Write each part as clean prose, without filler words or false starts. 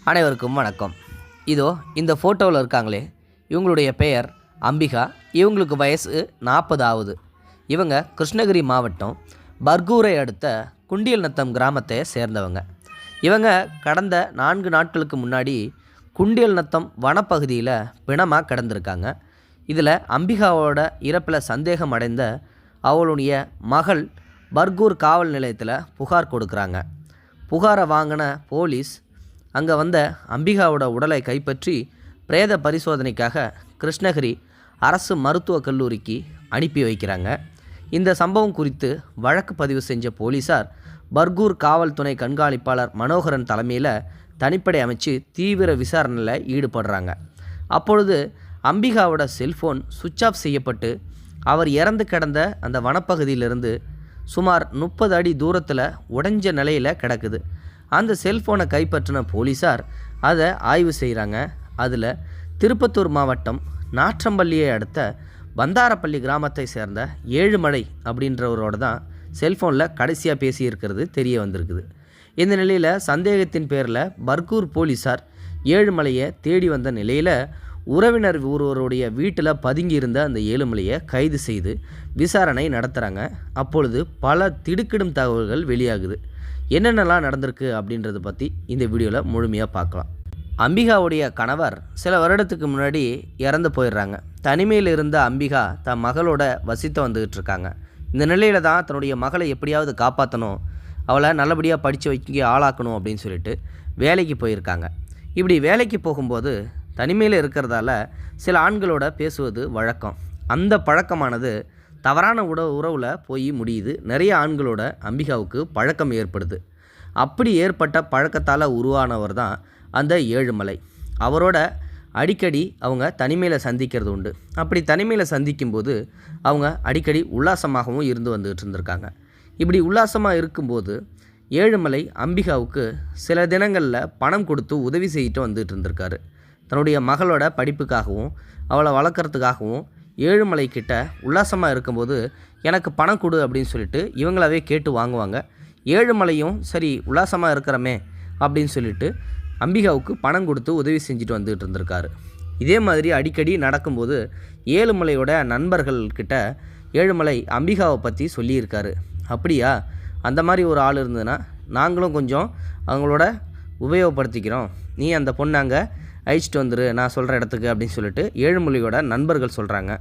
அனைவருக்கும் வணக்கம். இதோ இந்த ஃபோட்டோவில் இருக்காங்களே, இவங்களுடைய பெயர் அம்பிகா. இவங்களுக்கு வயசு 40 ஆகுது. இவங்க கிருஷ்ணகிரி மாவட்டம் பர்கூரை அடுத்த குண்டியல்நத்தம் கிராமத்தை சேர்ந்தவங்க. இவங்க கடந்த 4 நாட்களுக்கு முன்னாடி குண்டியல்நத்தம் வனப்பகுதியில் பிணமாக கிடந்திருக்காங்க. இதில் அம்பிகாவோட இறப்பில் சந்தேகம் அடைந்த அவளுடைய மகள் பர்கூர் காவல் நிலையத்தில் புகார் கொடுக்குறாங்க. புகாரை வாங்கின போலீஸ் அங்கே வந்த அம்பிகாவோட உடலை கைப்பற்றி பிரேத பரிசோதனைக்காக கிருஷ்ணகிரி அரசு மருத்துவக் கல்லூரிக்கு அனுப்பி வைக்கிறாங்க. இந்த சம்பவம் குறித்து வழக்கு பதிவு செஞ்ச போலீஸார் பர்கூர் காவல் துணை கண்காணிப்பாளர் மனோகரன் தலைமையில் தனிப்படை அமைச்சு தீவிர விசாரணையில் ஈடுபடுறாங்க. அப்பொழுது அம்பிகாவோட செல்ஃபோன் சுவிட்ச் ஆஃப் செய்யப்பட்டு அவர் இறந்து கிடந்த அந்த வனப்பகுதியிலிருந்து சுமார் 30 அடி தூரத்தில் உடைஞ்ச நிலையில் கிடக்குது. அந்த செல்ஃபோனை கைப்பற்றின போலீஸார் அதை ஆய்வு செய்கிறாங்க. அதில் திருப்பத்தூர் மாவட்டம் நாற்றம்பள்ளியை அடுத்த பந்தாரப்பள்ளி கிராமத்தை சேர்ந்த ஏழுமலை அப்படின்றவரோட தான் செல்ஃபோனில் கடைசியாக பேசியிருக்கிறது தெரிய வந்திருக்குது. இந்த நிலையில் சந்தேகத்தின் பேரில் பர்கூர் போலீஸார் ஏழுமலையை தேடி வந்த நிலையில் உறவினர் ஒருவருடைய வீட்டில் பதுங்கியிருந்த அந்த ஏழுமலையை கைது செய்து விசாரணை நடத்துகிறாங்க. அப்பொழுது பல திடுக்கிடும் தகவல்கள் வெளியாகுது. என்னென்னலாம் நடந்திருக்கு அப்படின்றத பற்றி இந்த வீடியோவில் முழுமையாக பார்க்கலாம். அம்பிகாவுடைய கணவர் சில வருடத்துக்கு முன்னாடி இறந்து போயிடுறாங்க. தனிமையில் இருந்த அம்பிகா தன் மகளோட வசித்து வந்துக்கிட்டு இருக்காங்க. இந்த நிலையில் தான் தன்னுடைய மகளை எப்படியாவது காப்பாற்றணும், அவளை நல்லபடியாக படித்து வைக்க ஆளாக்கணும் அப்படின்னு சொல்லிட்டு வேலைக்கு போயிருக்காங்க. இப்படி வேலைக்கு போகும்போது தனிமையில் இருக்கிறதால சில ஆண்களோட பேசுவது வழக்கம். அந்த பழக்கமானது தவறான உறவில் போய் முடியுது. நிறைய ஆண்களோட அம்பிகாவுக்கு பழக்கம் ஏற்படுது. அப்படி ஏற்பட்ட பழக்கத்தால் உருவானவர் தான் அந்த ஏழுமலை. அவரோட அடிக்கடி அவங்க தனிமையில் சந்திக்கிறது உண்டு. அப்படி தனிமையில் சந்திக்கும்போது அவங்க அடிக்கடி உல்லாசமாகவும் இருந்து வந்துகிட்டு இருந்திருக்காங்க. இப்படி உல்லாசமாக இருக்கும்போது ஏழுமலை அம்பிகாவுக்கு சில தினங்களில் பணம் கொடுத்து உதவி செய்யிட்டு வந்துட்டு இருந்திருக்காரு. தன்னுடைய மகளோட படிப்புக்காகவும் அவளை வளர்க்குறதுக்காகவும் ஏழுமலை கிட்ட உல்லாசமாக இருக்கும்போது எனக்கு பணம் கொடு அப்படின்னு சொல்லிட்டு இவங்களாவே கேட்டு வாங்குவாங்க. ஏழுமலையும் சரி உல்லாசமாக இருக்கிறமே அப்படின்னு சொல்லிட்டு அம்பிகாவுக்கு பணம் கொடுத்து உதவி செஞ்சுட்டு வந்துகிட்டு இருந்திருக்காரு. இதே மாதிரி அடிக்கடி நடக்கும்போது ஏழுமலையோட நண்பர்கள்கிட்ட ஏழுமலை அம்பிகாவை பற்றி சொல்லியிருக்காரு. அப்படியா, அந்த மாதிரி ஒரு ஆள் இருந்ததுன்னா நாங்களும் கொஞ்சம் அவங்களோட உபயோகப்படுத்திக்கிறோம், நீ அந்த பொண்ணை அங்கே அழிச்சிட்டு வந்துரு நான் சொல்கிற இடத்துக்கு அப்படின்னு சொல்லிட்டு ஏழுமலையோட நண்பர்கள் சொல்கிறாங்க.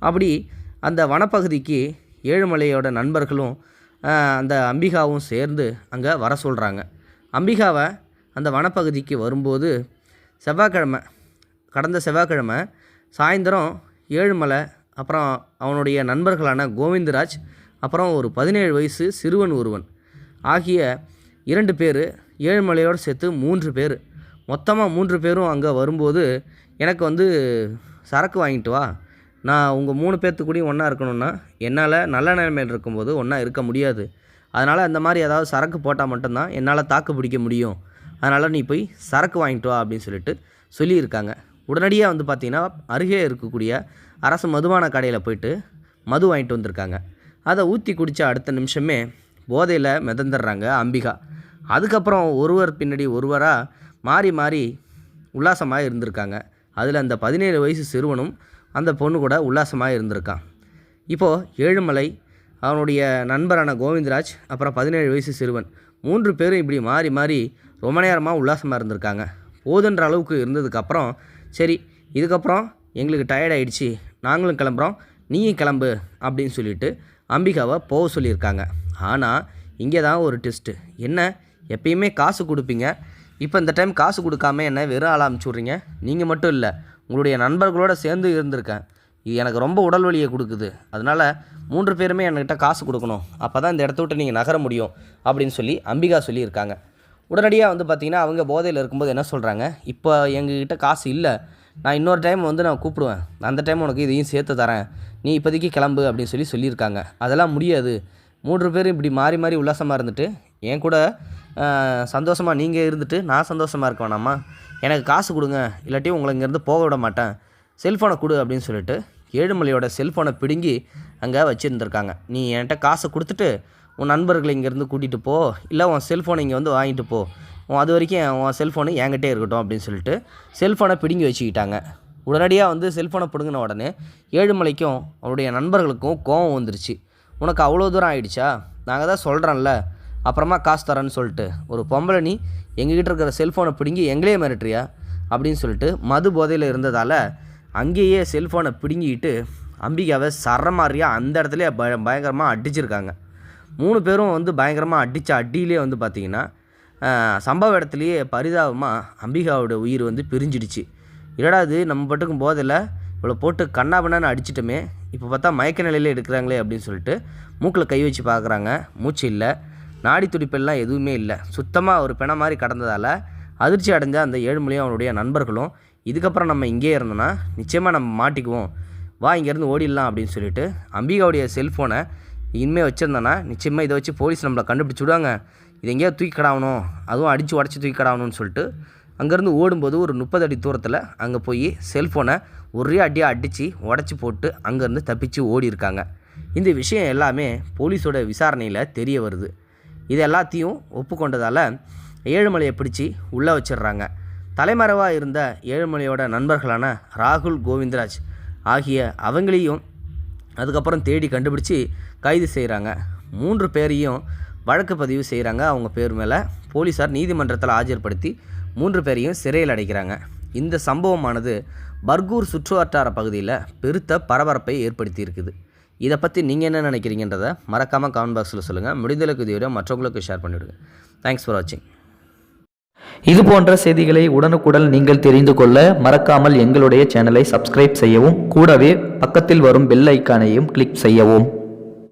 அப்படி அந்த வனப்பகுதிக்கு ஏழுமலையோட நண்பர்களும் அந்த அம்பிகாவும் சேர்ந்து அங்கே வர சொல்கிறாங்க. அம்பிகாவை அந்த வனப்பகுதிக்கு வரும்போது கடந்த செவ்வாய்க்கிழமை சாயந்தரம் ஏழுமலை அப்புறம் அவனுடைய நண்பர்களான கோவிந்தராஜ் அப்புறம் ஒரு 17 வயசு சிறுவன் ஒருவன் ஆகிய 2 பேர், ஏழுமலையோடு சேர்த்து 3 பேர், மொத்தமாக 3 பேரும் அங்கே வரும்போது எனக்கு சரக்கு வாங்கிட்டு வா, நான் உங்கள் 3 பேர்த்து கூடயும் ஒன்றா இருக்கணும்னா என்னால் நல்ல நிலைமையில் இருக்கும்போது ஒன்றா இருக்க முடியாது, அதனால் அந்த மாதிரி ஏதாவது சரக்கு போட்டால் மட்டும்தான் என்னால் தாக்கு பிடிக்க முடியும், அதனால் நீ போய் சரக்கு வாங்கிட்டு வா அப்படின்னு சொல்லிட்டு சொல்லியிருக்காங்க. உடனடியாக பார்த்திங்கன்னா அருகே இருக்கக்கூடிய அரசு மதுபான கடையில் போயிட்டு மது வாங்கிட்டு வந்திருக்காங்க. அதை ஊற்றி குடித்த அடுத்த நிமிஷமே போதையில் மிதந்துடுறாங்க அம்பிகா. அதுக்கப்புறம் ஒருவர் பின்னாடி ஒருவராக மாறி மாறி உல்லாசமாக இருந்திருக்காங்க. அதில் அந்த 17 வயசு சிறுவனும் அந்த பொண்ணு கூட உல்லாசமாக இருந்திருக்கான். இப்போது ஏழுமலை, அவனுடைய நண்பரான கோவிந்தராஜ், அப்புறம் 17 வயசு சிறுவன் 3 பேரும் இப்படி மாறி மாறி ரொம்ப நேரமாக உல்லாசமாக இருந்திருக்காங்க. போதுன்ற அளவுக்கு இருந்ததுக்கப்புறம் சரி இதுக்கப்புறம் எங்களுக்கு டயர்ட் ஆகிடுச்சு, நாங்களும் கிளம்புறோம், நீயும் கிளம்பு அப்படின்னு சொல்லிட்டு அம்பிகாவை போக சொல்லியிருக்காங்க. ஆனால் இங்கே தான் ஒரு ட்விஸ்ட்டு. என்ன, எப்பயுமே காசு கொடுப்பீங்க, இப்போ இந்த டைம் காசு கொடுக்காம என்ன வெறும் ஆளாக அனுப்பிச்சி விட்றீங்க? நீங்கள் மட்டும் இல்லை, உங்களுடைய நண்பர்களோடு சேர்ந்து இருந்திருக்கேன், இது எனக்கு ரொம்ப உடல் வலியை கொடுக்குது, அதனால் 3 பேருமே என்கிட்ட காசு கொடுக்கணும், அப்போ தான் இந்த இடத்த விட்டு நீங்கள் நகர முடியும் அப்படின்னு சொல்லி அம்பிகா சொல்லியிருக்காங்க. உடனடியாக பார்த்திங்கன்னா அவங்க போதையில் இருக்கும்போது என்ன சொல்கிறாங்க, இப்போ எங்ககிட்ட காசு இல்லை, நான் இன்னொரு டைம் நான் கூப்பிடுவேன், அந்த டைம் உனக்கு இதையும் சேர்த்து தரேன், நீ இப்போதைக்கு கிளம்பு அப்படின்னு சொல்லியிருக்காங்க. அதெல்லாம் முடியாது, 3 பேரும் இப்படி மாறி மாறி உல்லாசமாக இருந்துட்டு என் கூட சந்தோஷமாக நீங்கள் இருந்துட்டு நான் சந்தோஷமாக இருக்க வேணாமா, எனக்கு காசு கொடுங்க, இல்லாட்டி உங்களை இங்கேருந்து போக விட மாட்டேன், செல்ஃபோனை கொடு அப்படின்னு சொல்லிட்டு ஏழுமலையோட செல்ஃபோனை பிடுங்கி அங்கே வச்சுருந்துருக்காங்க. நீ என்கிட்ட காசை கொடுத்துட்டு உன் நண்பர்களை இங்கேருந்து கூட்டிகிட்டு போ, இல்லை உன் செல்ஃபோனை இங்கே வாங்கிட்டு போ, அது வரைக்கும் உன் செல்ஃபோனு என்கிட்டே இருக்கட்டும் அப்படின்னு சொல்லிட்டு செல்ஃபோனை பிடுங்கி வச்சுக்கிட்டாங்க. உடனடியாக வந்து செல்ஃபோனை பிடுங்கின உடனே ஏழுமலைக்கும் அவருடைய நண்பர்களுக்கும் கோவம் வந்துருச்சு. உனக்கு அவ்வளோ தூரம் ஆகிடுச்சா, நாங்கள் தான் சொல்கிறோம்ல அப்புறமா காசு தரேன்னு சொல்லிட்டு, ஒரு பொம்பளை நீ எங்ககிட்ட இருக்கிற செல்ஃபோனை பிடுங்கி எங்களே மிரட்டுறியா அப்படின்னு சொல்லிட்டு மது போதையில் இருந்ததால் அங்கேயே செல்ஃபோனை பிடுங்கிக்கிட்டு அம்பிகாவை சரமாரியாக அந்த இடத்துல பயங்கரமாக அடிச்சிருக்காங்க. 3 பேரும் வந்து பயங்கரமாக அடித்த அடியிலே வந்து பார்த்திங்கன்னா சம்பவ இடத்துலையே பரிதாபமாக அம்பிகாவோட உயிர் வந்து பிரிஞ்சிடுச்சு. இரடாது நம்ம பட்டுக்கும் போதில் இவ்வளோ போட்டு கண்ணாபண்ணான்னு அடிச்சிட்டோமே, இப்போ பார்த்தா மயக்க நிலையில் எடுக்கிறாங்களே அப்படின்னு சொல்லிட்டு மூக்கில் கை வச்சு பார்க்குறாங்க. மூச்சு இல்லை, நாடி துடிப்பெல்லாம் எதுவுமே இல்லை, சுத்தமாக ஒரு பிணை மாதிரி கடந்ததால் அதிர்ச்சி அடைஞ்ச அந்த ஏழுமலையும் அவனுடைய நண்பர்களும் இதுக்கப்புறம் நம்ம இங்கே இருந்தோன்னா நிச்சயமாக நம்ம மாட்டிக்குவோம், வா இங்கேருந்து ஓடிடலாம் அப்படின்னு சொல்லிட்டு அம்பிகாவுடைய செல்ஃபோனை இனிமேல் வச்சுருந்தோன்னா நிச்சயமாக இதை வச்சு போலீஸ் நம்மளை கண்டுபிடிச்சி விடுவாங்க, இது எங்கேயோ தூக்கி கடாகணும், அதுவும் அடித்து உடச்சி தூக்கி கடாகணும்னு சொல்லிட்டு அங்கேருந்து ஓடும்போது ஒரு 30 அடி தூரத்தில் அங்கே போய் செல்ஃபோனை ஒரே அடியாக அடித்து உடச்சி போட்டு அங்கேருந்து தப்பிச்சு ஓடி இருக்காங்க. இந்த விஷயம் எல்லாமே போலீஸோட விசாரணையில் தெரிய வருது. இது எல்லாத்தையும் ஒப்புக்கொண்டதால் ஏழுமலையை பிடிச்சி உள்ளே வச்சிடுறாங்க. தலைமறைவாக இருந்த ஏழுமலையோட நண்பர்களான ராகுல், கோவிந்தராஜ் ஆகிய அவங்களையும் அதுக்கப்புறம் தேடி கண்டுபிடிச்சி கைது செய்கிறாங்க. 3 பேரையும் வழக்கு பதிவு செய்கிறாங்க. அவங்க பேர் மேலே போலீஸார் நீதிமன்றத்தில் ஆஜர்படுத்தி 3 பேரையும் சிறையில் அடைக்கிறாங்க. இந்த சம்பவமானது பர்கூர் சுற்றுவட்டார பகுதியில் பெருத்த பரபரப்பை ஏற்படுத்தி இருக்குது. இதை பற்றி நீங்கள் என்ன நினைக்கிறீங்கன்றதை மறக்காமல் கமெண்ட் பாக்ஸில் சொல்லுங்கள். முடிந்தளவுக்கு இது வீடியோ மற்றவங்களுக்கு ஷேர் பண்ணிவிடுங்க. தேங்க்ஸ் ஃபார் வாட்சிங். இது போன்ற செய்திகளை உடனுக்குடன் நீங்கள் தெரிந்து கொள்ள மறக்காமல் எங்களுடைய சேனலை சப்ஸ்கிரைப் செய்யவும், கூடவே பக்கத்தில் வரும் பெல் ஐக்கானையும் கிளிக் செய்யவும்.